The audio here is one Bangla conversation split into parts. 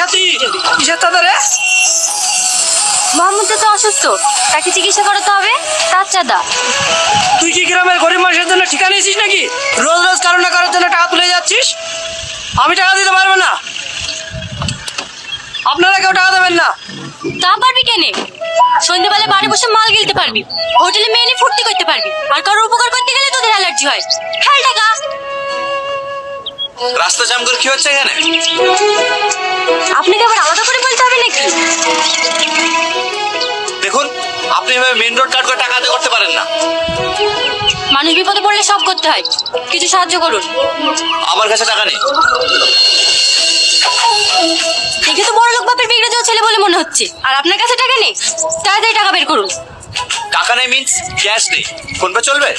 সাথী কিসের চাঁদা রে? মোহাম্মদ তো অসুস্থ, তাকে চিকিৎসা করাতে হবে, তার চাঁদা। তুই কি গ্রামের গরিব মানুষের জন্য ঠিকা নিয়েছিস নাকি? রোজ রোজ কারো না কারোর জন্য টাকা তুলে যাচ্ছিস। আমি টাকা দিতে পারবো না, আপনারা কেউ টাকা দেবেন না। তা পারবি কেনে? সন্ধ্যেবেলা বাড়ি বসে মাল গিলতে পারবি, হোটেলে মেয়ে ফুর্তি করতে পারবি, আর কারোর উপকার করতে গেলে তোদের অ্যালার্জি হয়। খেল টাকা। রাস্তা জাম করে কি হচ্ছে এখানে? আপনাকে আবার আলাদা করে বলতে হবে নাকি? দেখুন, আপনি এভাবে মেইন রোড কাট করে টাকা আদায় করতে পারেন না। মানুষ বিপদে পড়লে সব করতে হয়, কিছু সাহায্য করুন। আমার কাছে টাকা নেই। দেখে তো বড় লোক বাপের বিগড়ে যাওয়া ছেলে বলে মনে হচ্ছে, আর আপনার কাছে টাকা নেই। তাড়াতাড়ি টাকা বের করুন। টাকা নেই মিন্স ক্যাশ নেই, ফোন পে চলবে?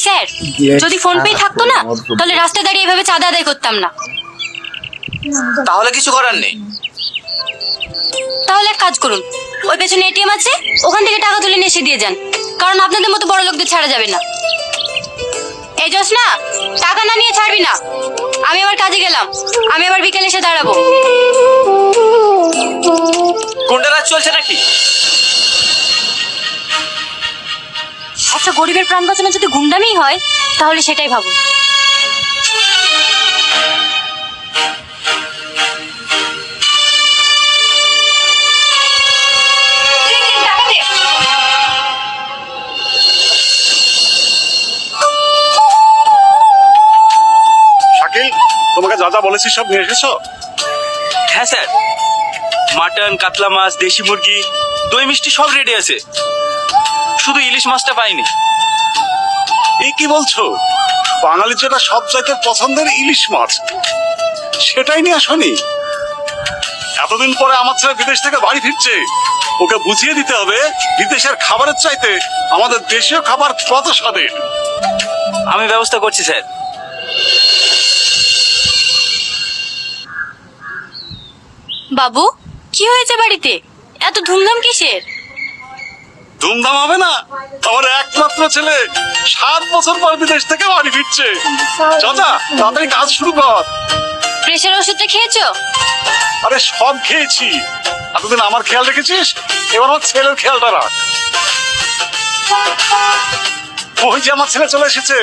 স্যার, যদি ফোন পে থাকতো না, তাহলে রাস্তায় দাঁড়িয়ে এভাবে চাঁদা আদায় করতাম না। তাহলে কিছু করার নেই। তাহলে এক কাজ করুন, ওই পেছনে এটিএম আছে, ওখান থেকে টাকা তুলে নিয়ে এসে দিয়ে যান, কারণ আপনাদের মতো বড় লোকদের ছাড়া যাবে না। এই জোস না, টাকা না নিয়ে ছাড়বি না। আমি আবার কাজে গেলাম, আমি আবার বিকেলে এসে দাঁড়াবো। কোনটা রাত চলছে নাকি? একটা গরিবের প্রাণ বাঁচানো যদি গুন্ডামি হয়, তাহলে সেটাই ভাবুন। শাকিল, তোমাকে যা যা বলেছি সব নিয়ে এসেছো? হ্যাঁ স্যার, মাটন, কাতলা মাছ, দেশি মুরগি, দই মিষ্টি সব রেডি আছে, শুধু ইলিশ মাছটা পাইনি। এই কি বলছো? বাঙালির যেটা সব চাইতে পছন্দের ইলিশ মাছ, সেটাই নিয়ে আসনি? এতদিন পরে আমার ছেলে বিদেশ থেকে বাড়ি ফিরছে, ওকে বুঝিয়ে দিতে হবে বিদেশের খাবারের চাইতে আমাদের দেশীয় খাবার কত স্বাদের। আমি ব্যবস্থা করছি স্যার। বাবু, কি হয়েছে বাড়িতে? এত ধুমধাম কিসের? ধুমধাম হবে না? আমার একমাত্র ছেলে 7 বছর পর বিদেশ থেকে বাড়ি ফিরছে। চাচা, তাড়াতাড়ি কাজ শুরু কর। প্রেশার ওষুধটা খেয়েছো? আরে সব খেয়েছি। এতদিন আমার খেয়াল রেখেছিস, এবার আমার ছেলের খেয়ালটা রাখ। ওই যে আমার ছেলে চলে এসেছে।